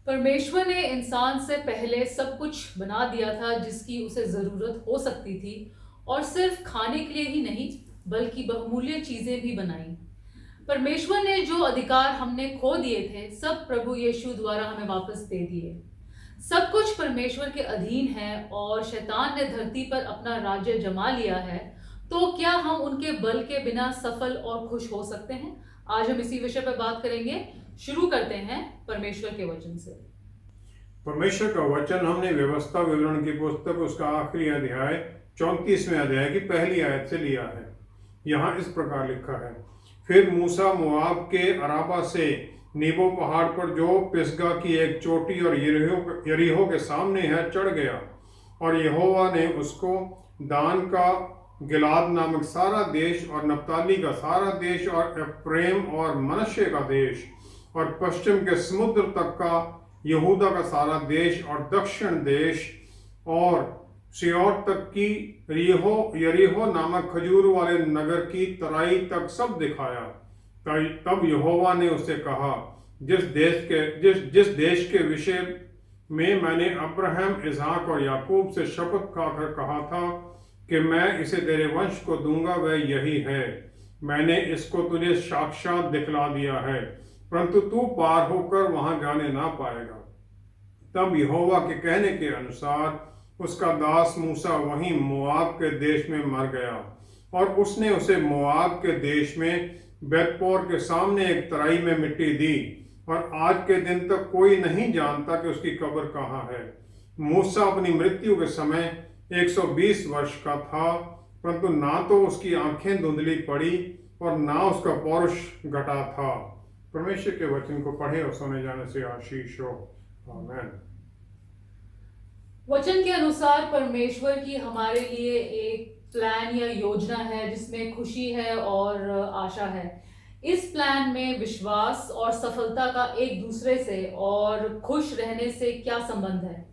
परमेश्वर ने इंसान से पहले सब कुछ बना दिया था जिसकी उसे ज़रूरत हो सकती थी, और सिर्फ खाने के लिए ही नहीं बल्कि बहुमूल्य चीज़ें भी बनाई। परमेश्वर ने जो अधिकार हमने खो दिए थे, सब प्रभु यीशु द्वारा हमें वापस दे दिए। सब कुछ परमेश्वर के अधीन है और शैतान ने धरती पर अपना राज्य जमा लिया है। तो क्या हम उनके बल के बिना सफल और खुश हो सकते हैं? आज हम इसी विषय पर बात करेंगे। शुरू करते हैं परमेश्वर के वचन से। परमेश्वर का वचन हमने व्यवस्था विवरण की पुस्तक उसका आखिरी अध्याय 34वें अध्याय की पहली आयत से लिया है। यहाँ इस प्रकार लिखा है, फिर मूसा मोआब के अराबा से नीबो पहाड़ पर जो पिसगा की एक चोटी और यरीहो के सामने है चढ़ गया, और यहोवा ने उसको दान का गिलाद नामक सारा देश और नप्ताली का सारा देश और एफ्रेम और मनश्शे का देश और पश्चिम के समुद्र तक का यहूदा का सारा देश और दक्षिण देश और सियोर तक की यरीहो नामक खजूर वाले नगर की तराई तक सब दिखाया। तब यहोवा ने उससे कहा, जिस देश के विषय में मैंने अब्राहम, इसहाक और याकूब से शपथ खाकर कहा था कि मैं इसे तेरे वंश को दूंगा, वह यही है। मैंने इसको तुझे साक्षात दिखला दिया है, परंतु तू पार होकर वहां जाने ना पाएगा। तब यहोवा के कहने के अनुसार उसका दास मूसा वहीं मोआब के देश में मर गया, और उसने उसे मोआब के देश में बेतपोर के सामने एक तराई में मिट्टी दी, और आज के दिन तक कोई नहीं जानता कि उसकी कब्र कहाँ है। मूसा अपनी मृत्यु के समय 120 वर्ष का था, परंतु ना तो उसकी आंखें धुंधली पड़ी और ना उसका पौरुष घटा था। परमेश्वर के वचन को पढ़े और सुने जाने से आशीष हो। आमीन। वचन के अनुसार परमेश्वर की हमारे लिए एक प्लान या योजना है जिसमें खुशी है और आशा है। इस प्लान में विश्वास और सफलता का एक दूसरे से और खुश रहने से क्या संबंध है?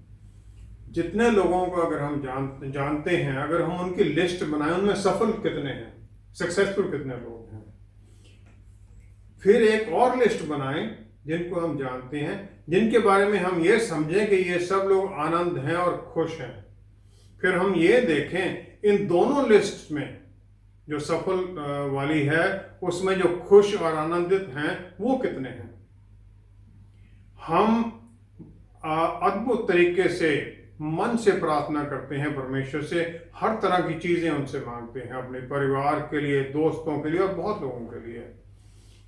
जितने लोगों को अगर हम जानते हैं, अगर हम उनकी लिस्ट बनाएं, उनमें सफल कितने हैं, सक्सेसफुल कितने लोग हैं, फिर एक और लिस्ट बनाएं जिनको हम जानते हैं, जिनके बारे में हम ये समझें कि ये सब लोग आनंद हैं और खुश हैं। फिर हम ये देखें इन दोनों लिस्ट में जो सफल वाली है उसमें जो खुश और आनंदित हैं वो कितने हैं। हम अद्भुत तरीके से मन से प्रार्थना करते हैं परमेश्वर से, हर तरह की चीजें उनसे मांगते हैं, अपने परिवार के लिए, दोस्तों के लिए और बहुत लोगों के लिए।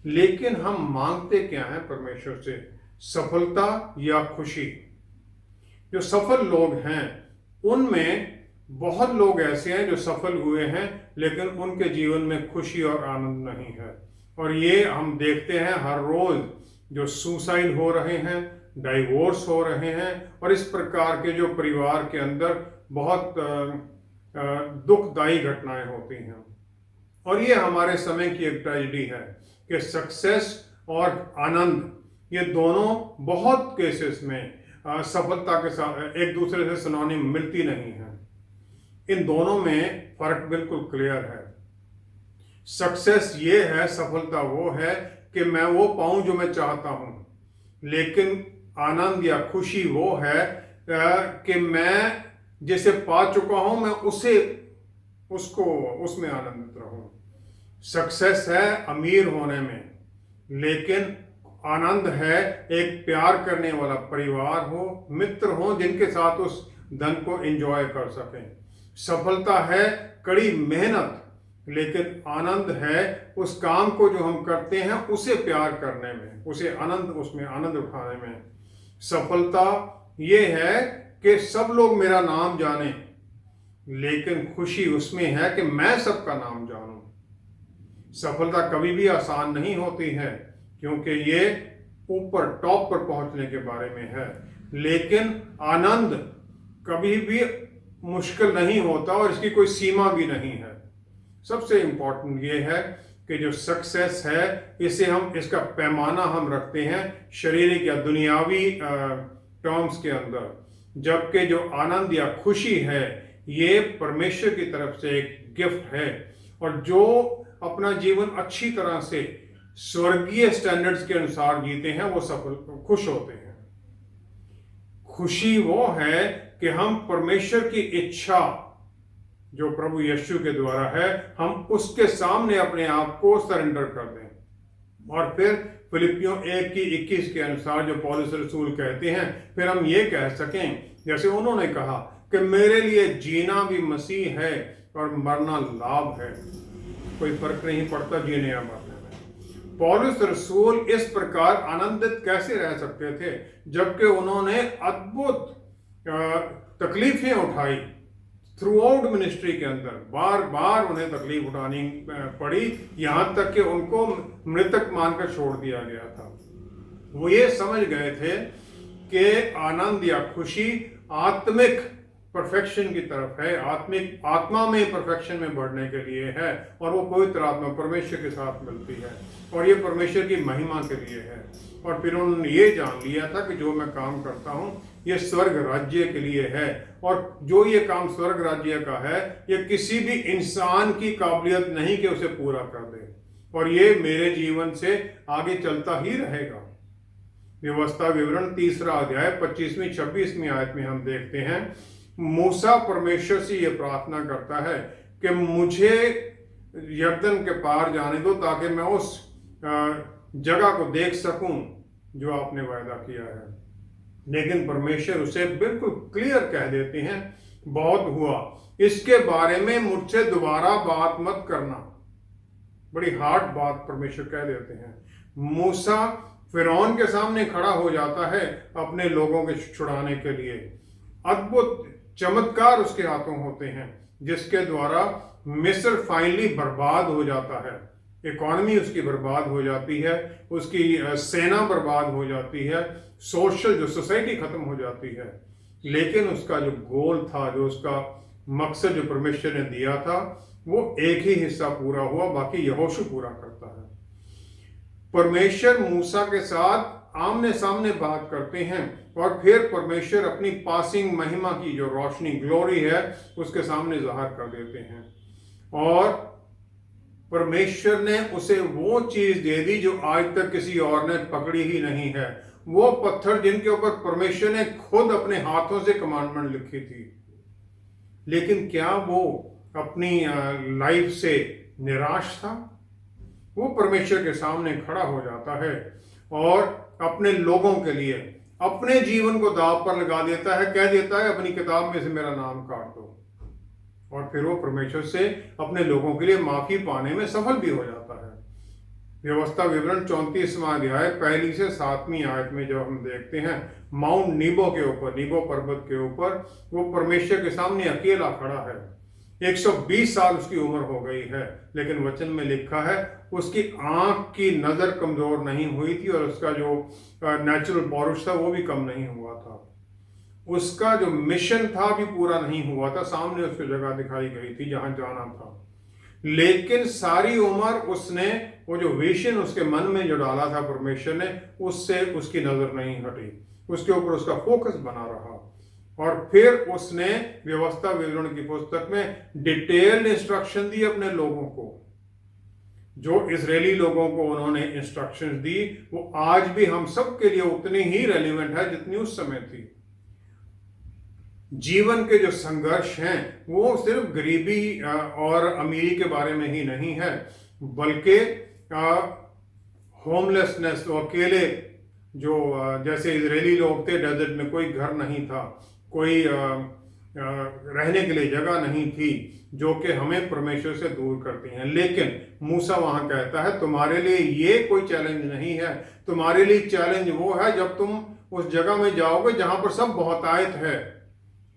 लेकिन हम मांगते क्या हैं परमेश्वर से? सफलता या खुशी? जो सफल लोग हैं उनमें बहुत लोग ऐसे हैं जो सफल हुए हैं लेकिन उनके जीवन में खुशी और आनंद नहीं है। और ये हम देखते हैं हर रोज, जो सुसाइड हो रहे हैं, डाइवोर्स हो रहे हैं, और इस प्रकार के जो परिवार के अंदर बहुत दुखदायी घटनाएं होती हैं। और ये हमारे समय की एक ट्रेजेडी है कि सक्सेस और आनंद, ये दोनों बहुत केसेस में सफलता के साथ एक दूसरे से सिनोनिम मिलती नहीं है। इन दोनों में फर्क बिल्कुल क्लियर है। सक्सेस ये है, सफलता वो है कि मैं वो पाऊं जो मैं चाहता हूं, लेकिन आनंद या खुशी वो है कि मैं जिसे पा चुका हूं मैं उसमें आनंदित रहूं। सक्सेस है अमीर होने में, लेकिन आनंद है एक प्यार करने वाला परिवार हो, मित्र हो जिनके साथ उस धन को एंजॉय कर सकें। सफलता है कड़ी मेहनत, लेकिन आनंद है उस काम को जो हम करते हैं उसे प्यार करने में, उसमें आनंद उठाने में। सफलता ये है कि सब लोग मेरा नाम जाने, लेकिन खुशी उसमें है कि मैं सबका नाम जानूं। सफलता कभी भी आसान नहीं होती है, क्योंकि ये ऊपर टॉप पर पहुंचने के बारे में है, लेकिन आनंद कभी भी मुश्किल नहीं होता और इसकी कोई सीमा भी नहीं है। सबसे इंपॉर्टेंट ये है कि जो सक्सेस है इसका पैमाना हम रखते हैं शारीरिक या दुनियावी टर्म्स के अंदर, जबकि जो आनंद या खुशी है ये परमेश्वर की तरफ से एक गिफ्ट है। और जो अपना जीवन अच्छी तरह से स्वर्गीय स्टैंडर्ड्स के अनुसार जीते हैं वो सफल खुश होते हैं। खुशी वो है कि हम परमेश्वर की इच्छा जो प्रभु यीशु के द्वारा है, हम उसके सामने अपने आप को सरेंडर कर दें। और फिर फिलिपियों 1:21 के अनुसार जो पौलुस रसूल कहते हैं, फिर हम ये कह सकें जैसे उन्होंने कहा कि मेरे लिए जीना भी मसीह है और मरना लाभ है। कोई फर्क नहीं पड़ता जीने या मरने में। पौलुस रसूल इस प्रकार आनंदित कैसे रह सकते थे जबकि उन्होंने अद्भुत तकलीफें उठाई थ्रू आउट मिनिस्ट्री के अंदर। बार बार उन्हें तकलीफ उठानी पड़ी, यहां तक कि उनको मृतक मानकर छोड़ दिया गया था। वो ये समझ गए थे कि आनंद या खुशी आत्मिक परफेक्शन की तरफ है, आत्मा में परफेक्शन में बढ़ने के लिए है, और वो पवित्र आत्मा परमेश्वर के साथ मिलती है और ये परमेश्वर की महिमा के लिए है। और फिर उन्होंने ये जान लिया था कि जो मैं काम करता हूँ ये स्वर्ग राज्य के लिए है, और जो ये काम स्वर्ग राज्य का है ये किसी भी इंसान की काबिलियत नहीं कि उसे पूरा कर दे, और ये मेरे जीवन से आगे चलता ही रहेगा। व्यवस्था विवरण 3 अध्याय 25-26 आयत में हम देखते हैं, मूसा परमेश्वर से ये प्रार्थना करता है कि मुझे यरदन के पार जाने दो ताकि मैं उस जगह को देख सकूं जो आपने वायदा किया है। लेकिन परमेश्वर उसे बिल्कुल क्लियर कह देते हैं, बहुत हुआ, इसके बारे में मुझसे दोबारा बात मत करना। बड़ी हार्ड बात परमेश्वर कह देते हैं। मूसा फिरौन के सामने खड़ा हो जाता है अपने लोगों के छुड़ाने के लिए। अद्भुत चमत्कार उसके हाथों होते हैं जिसके द्वारा मिस्र फाइनली बर्बाद हो जाता है, इकॉनमी उसकी बर्बाद हो जाती है, उसकी सेना बर्बाद हो जाती है, सोशल जो सोसाइटी खत्म हो जाती है। लेकिन उसका जो गोल था, जो उसका मकसद जो परमेश्वर ने दिया था, वो एक ही हिस्सा पूरा हुआ, बाकी यहोशू पूरा करता है। परमेश्वर मूसा के साथ आमने सामने बात करते हैं और फिर परमेश्वर अपनी पासिंग महिमा की जो रोशनी ग्लोरी है उसके सामने जाहिर कर देते हैं, और परमेश्वर ने उसे वो चीज दे दी जो आज तक किसी और ने पकड़ी ही नहीं है। वो पत्थर जिनके ऊपर परमेश्वर ने खुद अपने हाथों से कमांडमेंट लिखी थी। लेकिन क्या वो अपनी लाइफ से निराश था? वो परमेश्वर के सामने खड़ा हो जाता है और अपने लोगों के लिए अपने जीवन को दांव पर लगा देता है, कह देता है अपनी किताब में से मेरा नाम काट दो, और फिर वो परमेश्वर से अपने लोगों के लिए माफी पाने में सफल भी हो जाता है। व्यवस्था विवरण 34वां अध्याय 1 से 7 आयत में जब हम देखते हैं, माउंट नीबो के ऊपर, नीबो पर्वत के ऊपर वो परमेश्वर के सामने अकेला खड़ा है। 120 साल उसकी उम्र हो गई है, लेकिन वचन में लिखा है उसकी आंख की नजर कमजोर नहीं हुई थी और उसका जो नेचुरल पौरुष था वो भी कम नहीं हुआ था। उसका जो मिशन था भी पूरा नहीं हुआ था, सामने उसको जगह दिखाई गई थी जहां जाना था, लेकिन सारी उम्र उसने वो जो विजन उसके मन में जो डाला था परमेश्वर ने, उससे उसकी नजर नहीं हटी, उसके ऊपर उसका फोकस बना रहा। और फिर उसने व्यवस्था विवरण की पुस्तक में डिटेल्ड इंस्ट्रक्शन दी अपने लोगों को। जो इजरायली लोगों को उन्होंने इंस्ट्रक्शंस दी वो आज भी हम सब के लिए उतनी ही रेलिवेंट है जितनी उस समय थी। जीवन के जो संघर्ष हैं वो सिर्फ गरीबी और अमीरी के बारे में ही नहीं है, बल्कि होमलेसनेस, अकेले जो जैसे इजरायली लोग थे, डेजर्ट में कोई घर नहीं था, कोई रहने के लिए जगह नहीं थी, जो कि हमें परमेश्वर से दूर करती हैं। लेकिन मूसा वहां कहता है तुम्हारे लिए ये कोई चैलेंज नहीं है, तुम्हारे लिए चैलेंज वो है जब तुम उस जगह में जाओगे जहां पर सब बहुतायत है,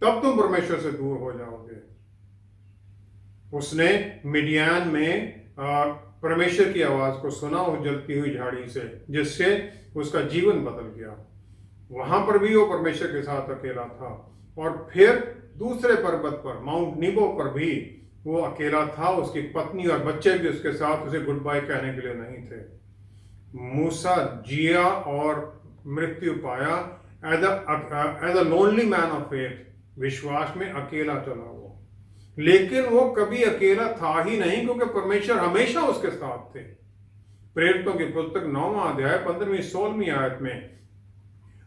तब तुम परमेश्वर से दूर हो जाओगे। उसने मिडियान में परमेश्वर की आवाज को सुना उस जलती हुई झाड़ी से, जिससे उसका जीवन बदल गया। वहां पर भी वो परमेश्वर के साथ अकेला था, और फिर दूसरे पर्वत पर माउंट नीबो पर भी वो अकेला था। उसकी पत्नी और बच्चे भी उसके साथ उसे गुड बाय कहने के लिए नहीं थे। मूसा जिया और मृत्यु पाया as a lonely man of faith, विश्वास में अकेला चला हुआ। लेकिन वो कभी अकेला था ही नहीं, क्योंकि परमेश्वर हमेशा उसके साथ थे। प्रेरितों की पुस्तक 9वां अध्याय 15वीं-16वीं आयत में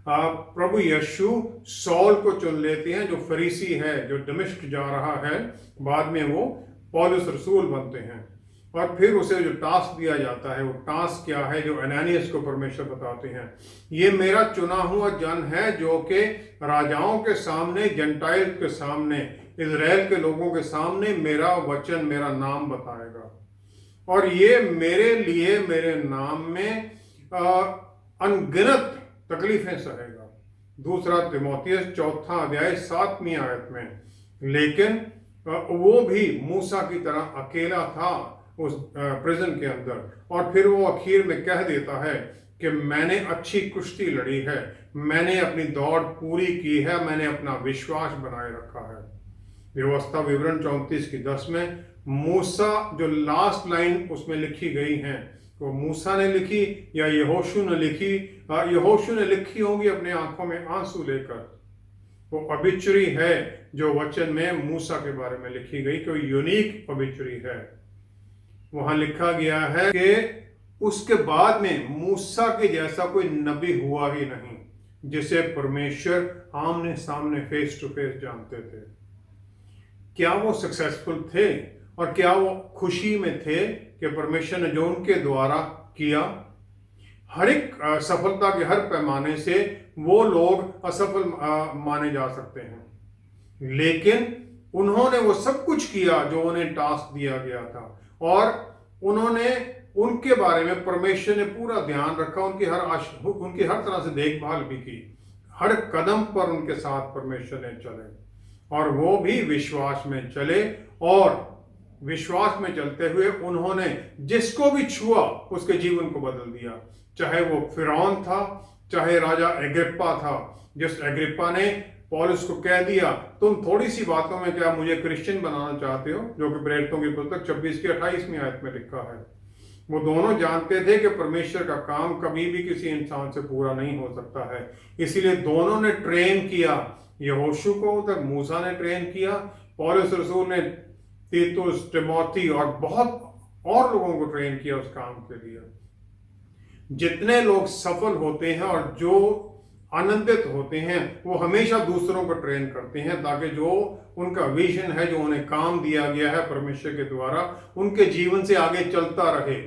प्रभु यीशु सौल को चुन लेते हैं, जो फरीसी है, जो दमिश्क जा रहा है। बाद में वो पौलुस रसूल बनते हैं और फिर उसे जो टास्क दिया जाता है, वो टास्क क्या है जो एनानियस को परमेश्वर बताते हैं, ये मेरा चुना हुआ जन है जो कि राजाओं के सामने, जेंटाइल के सामने, इजराइल के लोगों के सामने मेरा वचन, मेरा नाम बताएगा, और ये मेरे लिए, मेरे नाम में अनगिनत तकलीफें सहेगा। दूसरा तिमोथियस 4 अध्याय 7वीं आयत में। लेकिन वो भी मूसा की तरह अकेला था उस प्रिजन के अंदर, और फिर वो आखिर में कह देता है कि मैंने अच्छी कुश्ती लड़ी है, मैंने अपनी दौड़ पूरी की है, मैंने अपना विश्वास बनाए रखा है। व्यवस्था विवरण 34:10 में मूसा, जो लास्ट लाइन उसमें लिखी गई है, वो मूसा ने लिखी या यहोशू ने लिखी? यहोशू ने लिखी होंगी अपने आंखों में आंसू लेकर। वो ऑबिचुरी है जो वचन में मूसा के बारे में लिखी गई, कोई यूनिक ऑबिचुरी है। वहां लिखा गया है कि उसके बाद में मूसा के जैसा कोई नबी हुआ ही नहीं जिसे परमेश्वर आमने सामने, फेस टू फेस जानते थे। क्या वो सक्सेसफुल थे और क्या वो खुशी में थे कि परमेश्वर ने जो उनके द्वारा किया? हर एक सफलता के हर पैमाने से वो लोग असफल माने जा सकते हैं, लेकिन उन्होंने वो सब कुछ किया जो उन्हें टास्क दिया गया था, और उन्होंने उनके बारे में परमेश्वर ने पूरा ध्यान रखा, उनकी हर तरह से देखभाल भी की, हर कदम पर उनके साथ परमेश्वर ने चले, और वो भी विश्वास में चले, और विश्वास में चलते हुए उन्होंने जिसको भी छुआ उसके जीवन को बदल दिया। चाहे वो फिरौन था, चाहे राजा अग्रिप्पा था, जिस अग्रिप्पा ने पौलुस को कह दिया तुम थोड़ी सी बातों में क्या मुझे क्रिश्चियन बनाना चाहते हो, जो कि प्रेरितों की पुस्तक 26-28वीं आयत में लिखा है। वो दोनों जानते थे कि परमेश्वर का काम कभी भी किसी इंसान से पूरा नहीं हो सकता है, इसीलिए दोनों ने ट्रेन किया। यहोशू को उधर मूसा ने ट्रेन किया, पौलुस रसूल ने तीतुस, तिमोथी और बहुत और लोगों को ट्रेन किया उस काम के लिए। जितने लोग सफल होते हैं और जो आनंदित होते हैं, वो हमेशा दूसरों को ट्रेन करते हैं, ताकि जो उनका विजन है, जो उन्हें काम दिया गया है परमेश्वर के द्वारा, उनके जीवन से आगे चलता रहे,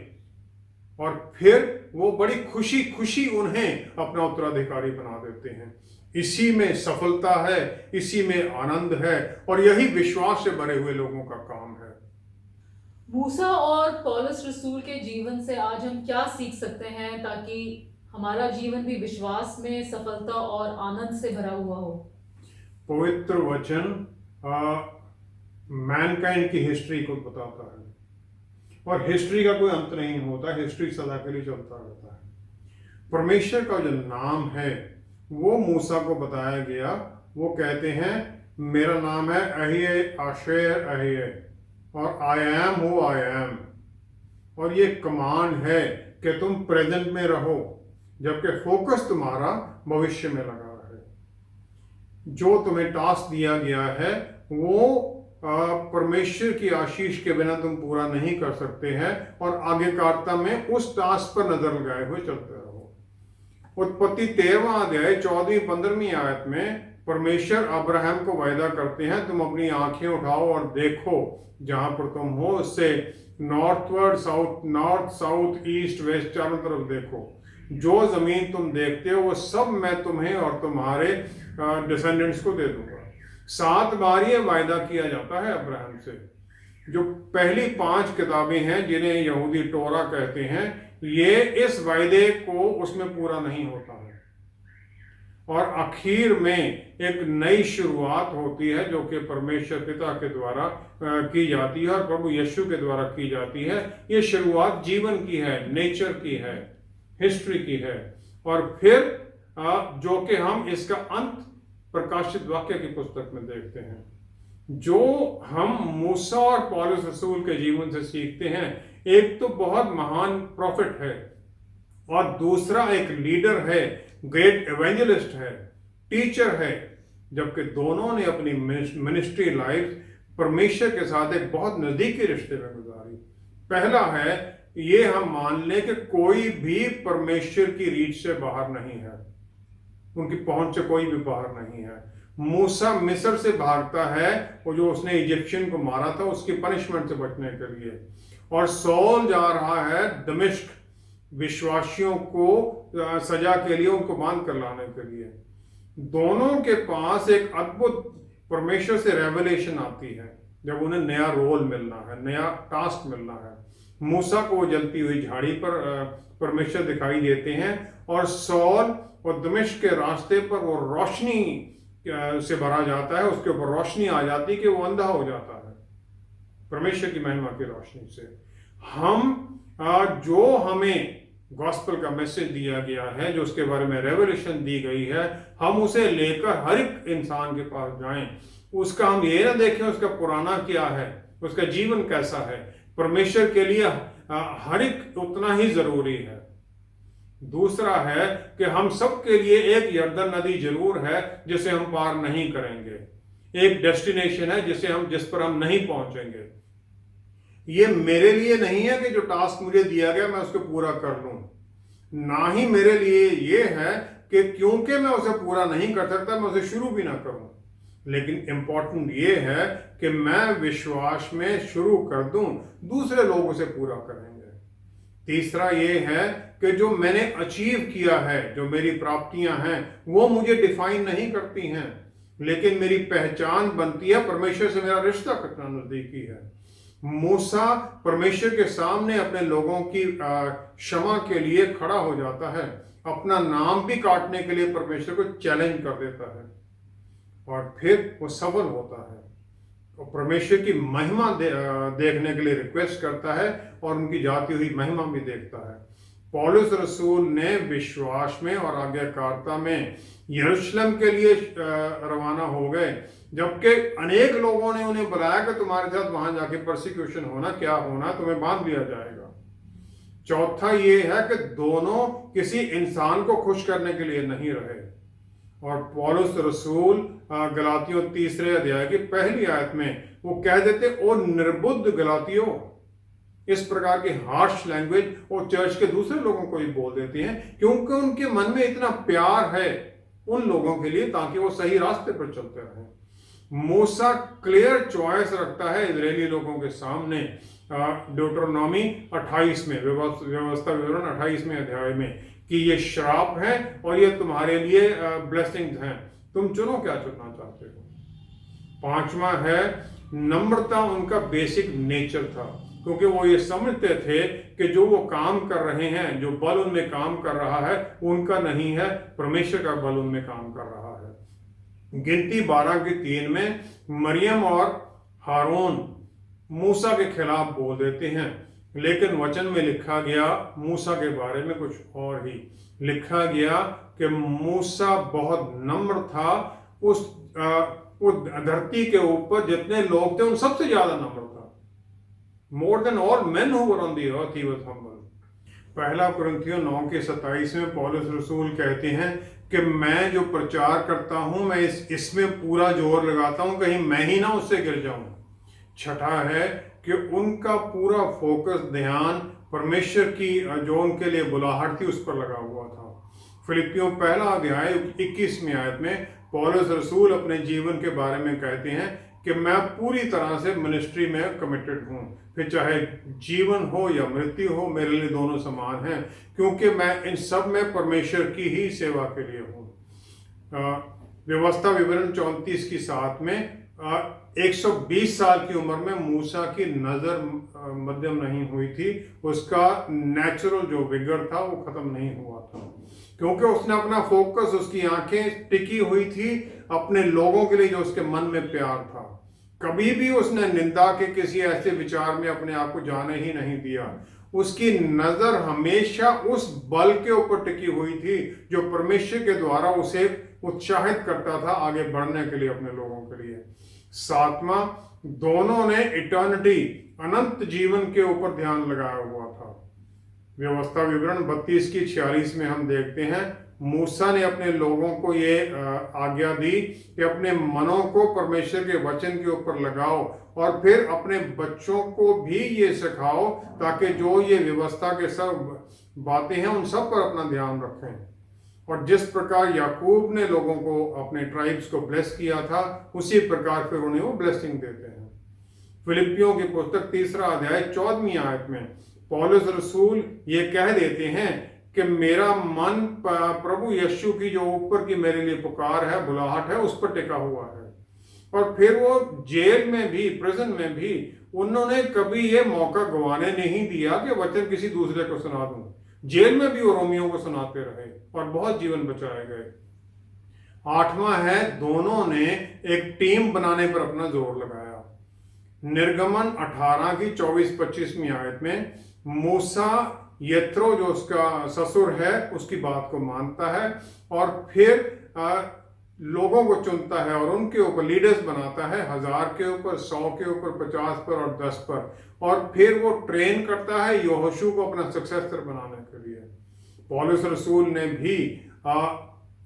और फिर वो बड़ी खुशी खुशी उन्हें अपना उत्तराधिकारी बना देते हैं। इसी में सफलता है, इसी में आनंद है, और यही विश्वास से भरे हुए लोगों का काम है। मूसा और पौलुस रसूल के जीवन से आज हम क्या सीख सकते हैं ताकि हमारा जीवन भी विश्वास में, सफलता और आनंद से भरा हुआ हो? पवित्र वचन मैनकाइंड की हिस्ट्री को बताता है, और हिस्ट्री का कोई अंत नहीं होता, हिस्ट्री सदा के लिए चलता रहता है। परमेश्वर का जो नाम है वो मूसा को बताया गया। वो कहते हैं मेरा नाम है अहिये आशेर अहिये, और I am who I am, और ये कमांड है कि तुम प्रेजेंट में रहो, जबकि फोकस तुम्हारा भविष्य में लगा है। जो तुम्हें टास्क दिया गया है वो परमेश्वर की आशीष के बिना तुम पूरा नहीं कर सकते हैं, और आज्ञाकारिता में उस टास्क पर नजर लगाए हुए चलते रहो। उत्पत्ति 13वां अध्याय 14-15वीं आयत में परमेश्वर अब्राहम को वायदा करते हैं, तुम अपनी आंखें उठाओ और देखो जहां पर तुम हो, उससे northward, south, north, south, east, west, चारों तरफ देखो। जो जमीन तुम देखते हो वो सब मैं तुम्हें और तुम्हारे डिसेंडेंट्स को दे दूंगा। 7 बार ये वायदा किया जाता है अब्राहम से। जो पहली 5 किताबें हैं जिन्हें यहूदी टोरा कहते हैं, ये इस वायदे को उसमें पूरा नहीं होता है, और आखिर में एक नई शुरुआत होती है जो कि परमेश्वर पिता के द्वारा की जाती है और प्रभु यीशु के द्वारा की जाती है। ये शुरुआत जीवन की है, नेचर की है, हिस्ट्री की है, और फिर जो कि हम इसका अंत प्रकाशित वाक्य की पुस्तक में देखते हैं। जो हम मूसा और पौलुस रसूल के जीवन से सीखते हैं, एक तो बहुत महान प्रॉफिट है, और दूसरा एक लीडर है, ग्रेट एवेंजलिस्ट है, टीचर है, जबकि दोनों ने अपनी मिनिस्ट्री लाइफ परमेश्वर के साथ एक बहुत नजदीकी रिश्ते में गुजारी। पहला है, ये हम मान लें कि कोई भी परमेश्वर की रीच से बाहर नहीं है। उनकी पहुंच से कोई भी बाहर नहीं है। मूसा मिस्र से भागता है, और जो उसने इजिप्शियन को मारा था उसकी पनिशमेंट से बचने के लिए, और सौल जा रहा है दमिश्क विश्वासियों को सजा के लिए, उनको बांध कर लाने के लिए। दोनों के पास एक अद्भुत परमेश्वर से रेवलेशन आती है जब उन्हें नया रोल मिलना है, नया टास्क मिलना है। मूसा को वो जलती हुई झाड़ी पर परमेश्वर दिखाई देते हैं, और सौल और दमिश्क के रास्ते पर वो रोशनी से भरा जाता है, उसके ऊपर रोशनी आ जाती है कि वो अंधा हो जाता है परमेश्वर की महिमा की रोशनी से। जो हमें गॉस्पेल का मैसेज दिया गया है, जो उसके बारे में रेवलेशन दी गई है, हम उसे लेकर हर एक इंसान के पास जाएं। उसका हम ये ना देखें उसका पुराना क्या है, उसका जीवन कैसा है। परमेश्वर के लिए हर एक उतना ही जरूरी है। दूसरा है कि हम सब के लिए एक यरदन नदी जरूर है जिसे हम पार नहीं करेंगे, एक डेस्टिनेशन है जिस पर हम नहीं पहुंचेंगे। ये मेरे लिए नहीं है कि जो टास्क मुझे दिया गया मैं उसको पूरा कर लूं, ना ही मेरे लिए ये है कि क्योंकि मैं उसे पूरा नहीं कर सकता मैं उसे शुरू भी ना करूं। लेकिन इंपॉर्टेंट ये है कि मैं विश्वास में शुरू कर दूं, दूसरे लोग उसे पूरा करेंगे। तीसरा ये है कि जो मैंने अचीव किया है, जो मेरी प्राप्तियां हैं, वो मुझे डिफाइन नहीं करती हैं, लेकिन मेरी पहचान बनती है परमेश्वर से मेरा रिश्ता कितना नजदीकी है। मूसा परमेश्वर के सामने अपने लोगों की क्षमा के लिए खड़ा हो जाता है, अपना नाम भी काटने के लिए परमेश्वर को चैलेंज कर देता है, और फिर वो सफल होता है और परमेश्वर की महिमा देखने के लिए रिक्वेस्ट करता है, और उनकी जाती हुई महिमा भी देखता है। पौलुस रसूल ने विश्वास में और आज्ञाकारिता में यरूशलेम के लिए रवाना हो गए, जबकि अनेक लोगों ने उन्हें बुलाया कि तुम्हारे साथ वहां जाके परसिक्यूशन होना, क्या होना, तुम्हें बांध लिया जाएगा। चौथा ये है कि दोनों किसी इंसान को खुश करने के लिए नहीं रहे, और पौलुस रसूल गलातियों 3 अध्याय की पहली आयत में वो कह देते, ओ निर्बुद्ध गलातियों, इस प्रकार की हार्श लैंग्वेज वो चर्च के दूसरे लोगों को भी बोल देती हैं, क्योंकि उनके मन में इतना प्यार है उन लोगों के लिए ताकि वो सही रास्ते पर चलते रहें। मूसा क्लियर चॉइस रखता है इजरायली लोगों के सामने ड्यूटरोनॉमी 28 में, व्यवस्था विवरण 28वें अध्याय में, कि ये श्राप है और ये तुम्हारे लिए ब्लेसिंग्स हैं, तुम चुनो क्या चुनना चाहते हो। 5वां है नम्रता, उनका बेसिक नेचर था, क्योंकि वो ये समझते थे कि जो वो काम कर रहे हैं, जो बल उनमें काम कर रहा है उनका नहीं है, परमेश्वर का बल उनमें काम कर रहा है। गिनती 12:3 में मरियम और हारून मूसा के खिलाफ बोल देते हैं, लेकिन वचन में लिखा गया मूसा के बारे में कुछ और ही लिखा गया कि मूसा बहुत नम्र था, उस धरती के ऊपर जितने लोग थे उन सबसे ज्यादा नम्र था। More than all main who were on the earth he was humble. 1 कुरिन्थियों 9:27 में पौलुस रसूल कहते हैं कि मैं जो प्रचार करता हूं मैं इसमें पूरा जोर लगाता हूं, कहीं मैं ही ना उससे गिर जाऊं। 6 है कि उनका पूरा फोकस, ध्यान परमेश्वर की जो उनके लिए बुलाहट थी उस पर लगा हुआ था। फिलिपियों 1 अध्याय 21वें आयत में पौलुस रसूल अपने जीवन के बारे में कहते हैं कि मैं पूरी तरह से मिनिस्ट्री में कमिटेड हूँ, फिर चाहे जीवन हो या मृत्यु हो, मेरे लिए दोनों समान हैं, क्योंकि मैं इन सब में परमेश्वर की ही सेवा के लिए हूँ। व्यवस्था विवरण 34:7 में 120 साल की उम्र में मूसा की नजर मध्यम नहीं हुई थी, उसका नेचुरल जो विगर था वो खत्म नहीं हुआ था, क्योंकि उसने अपना फोकस, उसकी आंखें टिकी हुई थी अपने लोगों के लिए जो उसके मन में प्यार था। कभी भी उसने निंदा के किसी ऐसे विचार में अपने आप को जाने ही नहीं दिया। उसकी नजर हमेशा उस बल के ऊपर टिकी हुई थी जो परमेश्वर के द्वारा उसे उत्साहित करता था आगे बढ़ने के लिए अपने लोगों के लिए। 7वां, दोनों ने इटर्निटी, अनंत जीवन के ऊपर ध्यान लगाया हुआ था। व्यवस्था विवरण 32:46 में हम देखते हैं मूसा ने अपने लोगों को ये आज्ञा दी कि अपने मनों को परमेश्वर के वचन के ऊपर लगाओ और फिर अपने बच्चों को भी ये सिखाओ ताकि जो ये व्यवस्था के सब बातें हैं उन सब पर अपना ध्यान रखें। और जिस प्रकार याकूब ने लोगों को, अपने ट्राइब्स को ब्लेस किया था, उसी प्रकार फिर उन्हें वो ब्लेसिंग देते हैं। फिलिपियों की पुस्तक 3 अध्याय 14वीं आयत में पौलुस रसूल ये कह देते हैं कि मेरा मन प्रभु यीशु की जो ऊपर की मेरे लिए पुकार है, बुलाहट है, उस पर टिका हुआ है। और फिर वो जेल में भी, प्रिजन में भी, उन्होंने कभी ये मौका गंवाने नहीं दिया कि वचन किसी दूसरे को सुना दूं। जेल में भी वो रोमियों को सुनाते रहे और बहुत जीवन बचाए गए। 8वां है, दोनों ने एक टीम बनाने पर अपना जोर लगाया। निर्गमन 18 की 24-25वीं आयत में मूसा यत्रो जो उसका ससुर है उसकी बात को मानता है और फिर लोगों को चुनता है और उनके ऊपर लीडर्स बनाता है, 1000 के ऊपर, 100 के ऊपर, 50 पर और 10 पर। और फिर वो ट्रेन करता है यहोशू को अपना सक्सेसर बनाने के लिए। पौलुस रसूल ने भी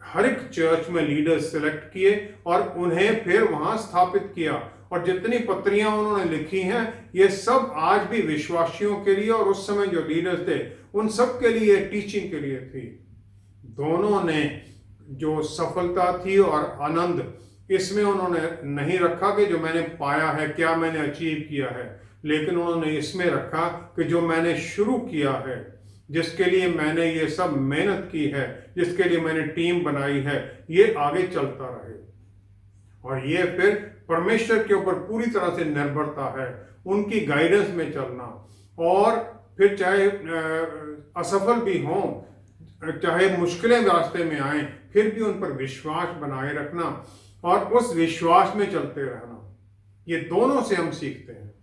हर एक चर्च में लीडर्स सिलेक्ट किए और उन्हें फिर वहां स्थापित किया। और जितनी पत्रियां उन्होंने लिखी हैं, ये सब आज भी विश्वासियों के लिए और उस समय जो लीडर्स थे उन सब के लिए टीचिंग के लिए थी। दोनों ने जो सफलता थी और आनंद, इसमें उन्होंने नहीं रखा कि जो मैंने पाया है, क्या मैंने अचीव किया है, लेकिन उन्होंने इसमें रखा कि जो मैंने शुरू किया है, जिसके लिए मैंने ये सब मेहनत की है, जिसके लिए मैंने टीम बनाई है, ये आगे चलता रहे। और ये फिर परमेश्वर के ऊपर पूरी तरह से निर्भरता है, उनकी गाइडेंस में चलना। और फिर चाहे असफल भी हों, चाहे मुश्किलें रास्ते में आए, फिर भी उन पर विश्वास बनाए रखना और उस विश्वास में चलते रहना, ये दोनों से हम सीखते हैं।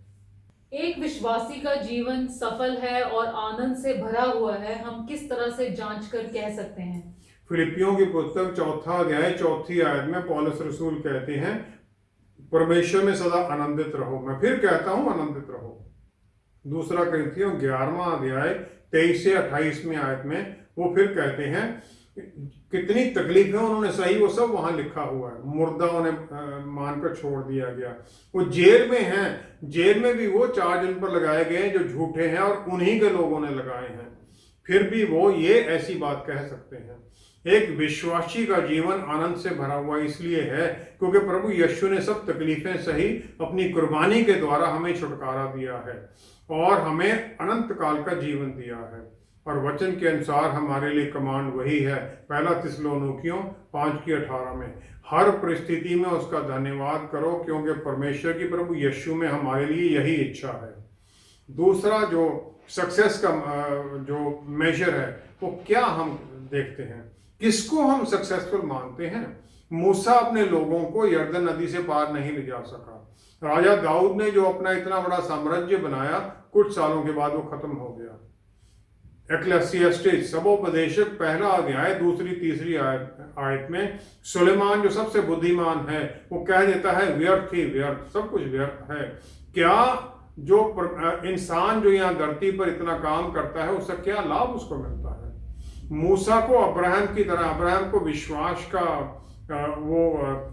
एक विश्वासी का जीवन सफल है और आनंद से भरा हुआ है, हम किस तरह से जांच कर कह सकते हैं? फिलिपियों की पुस्तक 4 अध्याय 4 आयत में पौलुस रसूल कहते हैं, परमेश्वर में सदा आनंदित रहो। मैं फिर कहता हूं, आनंदित रहो। 2 कुरिन्थियों 11वां अध्याय 23 से 28वें आयत में वो फिर कहते हैं, कितनी तकलीफें उन्होंने सही, वो सब वहां लिखा हुआ है। मुर्दा उन्हें मानकर छोड़ दिया गया, वो जेल में हैं, जेल में भी वो 4 जन पर लगाए गए जो झूठे हैं और उन्हीं के लोगों ने लगाए हैं, फिर भी वो ये ऐसी बात कह सकते हैं। एक विश्वासी का जीवन आनंद से भरा हुआ इसलिए है क्योंकि प्रभु यीशु ने सब तकलीफें सही, अपनी कुर्बानी के द्वारा हमें छुटकारा दिया है और हमें अनंत काल का जीवन दिया है। और वचन के अनुसार हमारे लिए कमांड वही है, 1 थिस्सलुनीकियों 5:18 में, हर परिस्थिति में उसका धन्यवाद करो क्योंकि परमेश्वर की प्रभु यीशु में हमारे लिए यही इच्छा है। दूसरा जो सक्सेस का जो मेजर है वो क्या हम देखते हैं, किसको हम सक्सेसफुल मानते हैं। मूसा अपने लोगों को यरदन नदी से पार नहीं ले जा सका। राजा दाऊद ने जो अपना इतना बड़ा साम्राज्य बनाया, कुछ सालों के बाद वो खत्म हो गया। एक्लेसियास्टिस सबोपदेशक 1 अध्याय 2-3 आयत में सुलेमान जो सबसे बुद्धिमान है वो कह देता है, व्यर्थ ही व्यर्थ, सब कुछ व्यर्थ है। क्या जो इंसान जो यहाँ धरती पर इतना काम करता है उसका क्या लाभ उसको मिलता है। मूसा को अब्राहम की तरह, अब्राहम को विश्वास का वो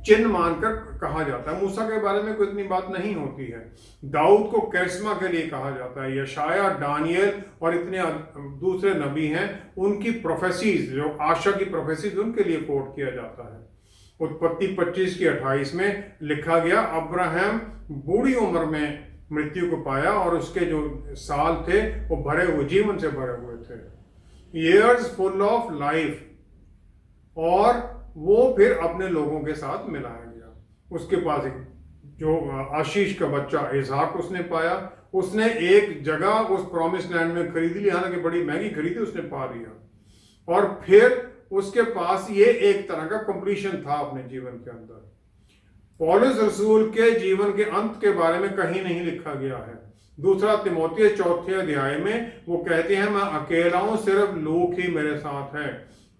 चिन्ह मानकर कहा जाता है। मूसा के बारे में कोई इतनी बात नहीं होती है। दाऊद को करिश्मा के लिए कहा जाता है। यशाया, दानियल और इतने दूसरे नबी हैं, उनकी प्रोफेसीज, जो आशा की प्रोफेसीज, उनके लिए कोट किया जाता है। उत्पत्ति 25:28 में लिखा गया, अब्राहम बूढ़ी उम्र में मृत्यु को पाया और उसके जो साल थे वो भरे हुए, जीवन से भरे हुए थे, ईयर्स फुल ऑफ लाइफ। और वो फिर अपने लोगों के साथ मिलाया गया। उसके पास एक जो आशीष का बच्चा इसहाक उसने पाया। उसने एक जगह उस प्रॉमिस लैंड में खरीद ली, हालांकि बड़ी महंगी खरीदी, उसने पा लिया। और फिर उसके पास ये एक तरह का कंप्लीशन था अपने जीवन के अंदर। पौलुस रसूल के जीवन के अंत के बारे में कहीं नहीं लिखा गया है। 2 तिमोथेयुस 4 अध्याय में वो कहते हैं, मैं अकेला हूं, सिर्फ लूक ही मेरे साथ है।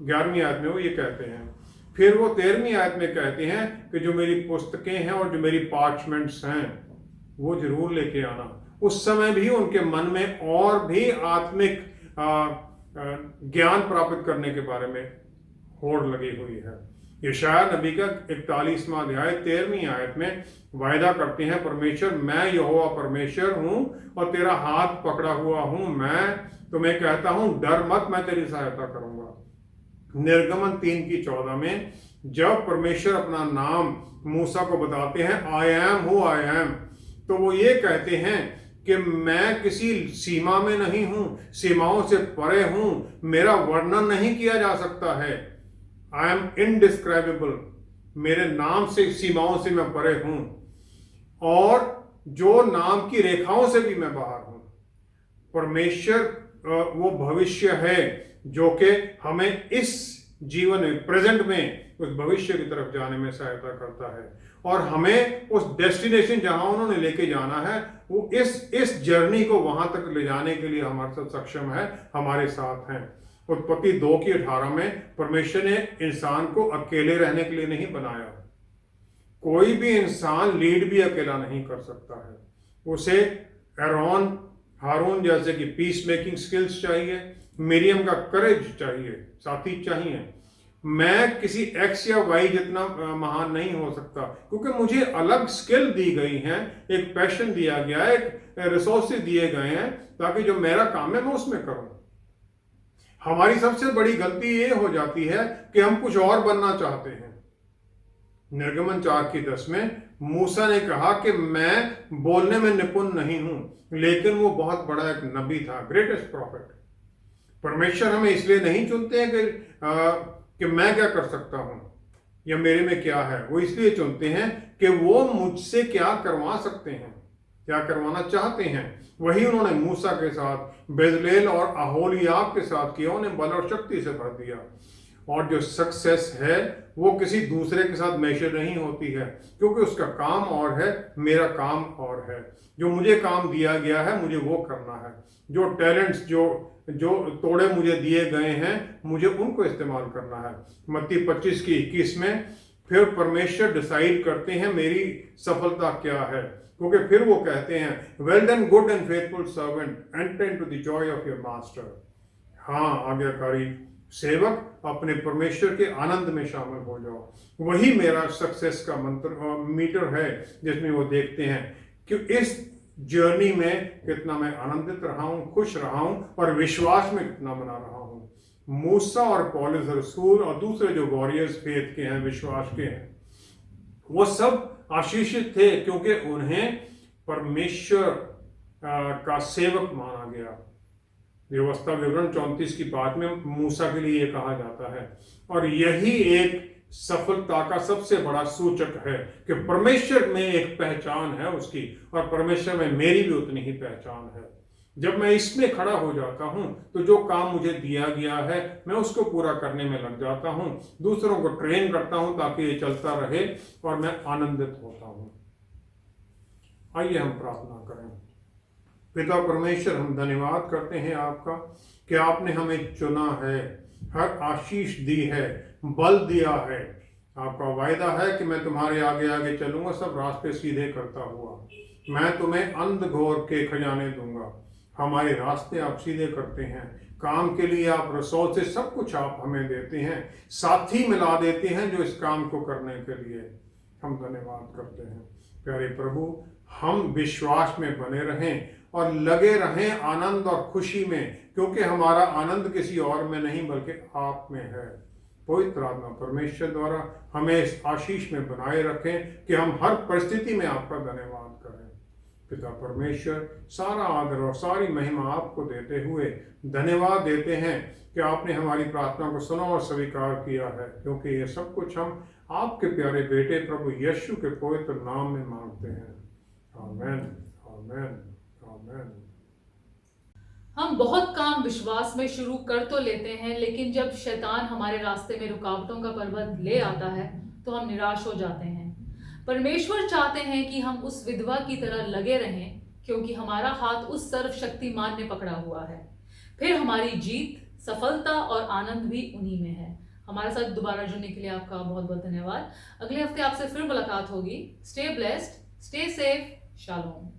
11वीं आयत में वो ये कहते हैं। फिर वो 13वीं आयत में कहते हैं कि जो मेरी पुस्तकें हैं और जो मेरी पार्चमेंट्स हैं वो जरूर लेके आना। उस समय भी उनके मन में और भी आत्मिक ज्ञान प्राप्त करने के बारे में होड़ लगी हुई है। यशाया नबी का 41वां अध्याय 13वीं आयत में वायदा करते हैं, परमेश्वर, मैं यहोवा परमेश्वर हूं और तेरा हाथ पकड़ा हुआ हूं, मैं तुम्हें कहता हूं, डर मत, मैं तेरी सहायता करूंगा। निर्गमन 3:14 में जब परमेश्वर अपना नाम मूसा को बताते हैं, I am who I am, तो वो ये कहते हैं कि मैं किसी सीमा में नहीं हूं, सीमाओं से परे हूं, मेरा वर्णन नहीं किया जा सकता है। आई एम इनडिस्क्राइबेबल, मेरे नाम से सीमाओं से मैं परे हूं, और जो नाम की रेखाओं से भी मैं बाहर हूं। परमेश्वर वो भविष्य है जो कि हमें इस जीवन में, प्रेजेंट में, उस भविष्य की तरफ जाने में सहायता करता है, और हमें उस डेस्टिनेशन जहां उन्होंने लेके जाना है, वो इस जर्नी को वहां तक ले जाने के लिए हमारे साथ सक्षम है, हमारे साथ हैं। उत्पत्ति 2:18 में परमेश्वर ने इंसान को अकेले रहने के लिए नहीं बनाया। कोई भी इंसान लीड भी अकेला नहीं कर सकता है। उसे एरोन, हारून जैसे कि पीस मेकिंग स्किल्स चाहिए, मिरियम का करेज चाहिए, साथी चाहिए। मैं किसी एक्स या वाई जितना महान नहीं हो सकता, क्योंकि मुझे अलग स्किल दी गई हैं, एक पैशन दिया गया है, एक रिसोर्सेज दिए गए हैं, ताकि जो मेरा काम है मैं उसमें करूं। हमारी सबसे बड़ी गलती ये हो जाती है कि हम कुछ और बनना चाहते हैं। निर्गमन 4:10 में मूसा ने कहा कि मैं बोलने में निपुण नहीं हूं, लेकिन वो बहुत बड़ा एक नबी था, ग्रेटेस्ट प्रॉफिट। परमेश्वर हमें इसलिए नहीं चुनते हैं कि मैं क्या कर सकता हूं या मेरे में क्या है, वो इसलिए चुनते हैं कि वो मुझसे क्या करवा सकते हैं, क्या करवाना चाहते हैं। वही उन्होंने मूसा के साथ, बेजलेल और अहोलियाब के साथ किया, उन्हें बल और शक्ति से भर दिया। और जो सक्सेस है वो किसी दूसरे के साथ मेजर नहीं होती है, क्योंकि उसका काम और है, मेरा काम और है। जो मुझे काम दिया गया है मुझे वो करना है। जो टैलेंट्स, जो तोड़े मुझे दिए गए हैं, मुझे उनको इस्तेमाल करना है। मत्ती 25:21 में फिर परमेश्वर डिसाइड करते हैं मेरी सफलता क्या है, क्योंकि फिर वो कहते हैं, well done good and faithful servant, enter into the Joy of your master. हाँ आज्ञाकारी सेवक, अपने परमेश्वर के आनंद में शामिल हो जाओ। वही मेरा सक्सेस का मंत्र मीटर है, जिसमें वो देखते हैं कि इस जर्नी में कितना मैं आनंदित रहा हूं, खुश रहा हूं, और विश्वास में कितना बना रहा हूं। मूसा और पौलुस रसूल और दूसरे जो वॉरियर्स फेथ के हैं, विश्वास के हैं, वो सब आशीषित थे, क्योंकि उन्हें परमेश्वर का सेवक माना गया। व्यवस्था विवरण 34:5 में मूसा के लिए यह कहा जाता है। और यही एक सफलता का सबसे बड़ा सूचक है कि परमेश्वर में एक पहचान है उसकी, और परमेश्वर में मेरी भी उतनी ही पहचान है। जब मैं इसमें खड़ा हो जाता हूं तो जो काम मुझे दिया गया है मैं उसको पूरा करने में लग जाता हूं, दूसरों को ट्रेन करता हूं ताकि ये चलता रहे, और मैं आनंदित होता हूं। आइए हम प्रार्थना करें। पिता परमेश्वर, हम धन्यवाद करते हैं आपका कि आपने हमें चुना है, हर आशीष दी है, बल दिया है। आपका वायदा है कि मैं तुम्हारे आगे आगे चलूंगा, सब रास्ते सीधे करता हुआ। मैं तुम्हें अंधघोर के खजाने दूंगा। हमारे रास्ते आप सीधे करते हैं। काम के लिए आप रिसोर्सेस, सब कुछ आप हमें देते हैं, साथी मिला देते हैं जो इस काम को करने के लिए। हम धन्यवाद करते हैं। प्यारे प्रभु, हम विश्वास में बने रहें और लगे रहें आनंद और खुशी में, क्योंकि हमारा आनंद किसी और में नहीं बल्कि आप में है। पवित्र आत्मा परमेश्वर द्वारा हमें इस आशीष में बनाए रखें कि हम हर परिस्थिति में आपका धन्यवाद करें। पिता परमेश्वर, सारा आदर और सारी महिमा आपको देते हुए धन्यवाद देते हैं कि आपने हमारी प्रार्थना को सुना और स्वीकार किया है, क्योंकि ये सब कुछ हम आपके प्यारे बेटे प्रभु यीशु के पवित्र नाम में मांगते हैं। आमेन, आमेन, आमेन। हम बहुत काम विश्वास में शुरू कर तो लेते हैं, लेकिन जब शैतान हमारे रास्ते में रुकावटों का पर्वत ले आता है तो हम निराश हो जाते हैं। परमेश्वर चाहते हैं कि हम उस विधवा की तरह लगे रहें, क्योंकि हमारा हाथ उस सर्वशक्तिमान ने पकड़ा हुआ है। फिर हमारी जीत, सफलता और आनंद भी उन्हीं में है। हमारे साथ दोबारा जुड़ने के लिए आपका बहुत बहुत धन्यवाद। अगले हफ्ते आपसे फिर मुलाकात होगी। Stay blessed, stay safe, shalom.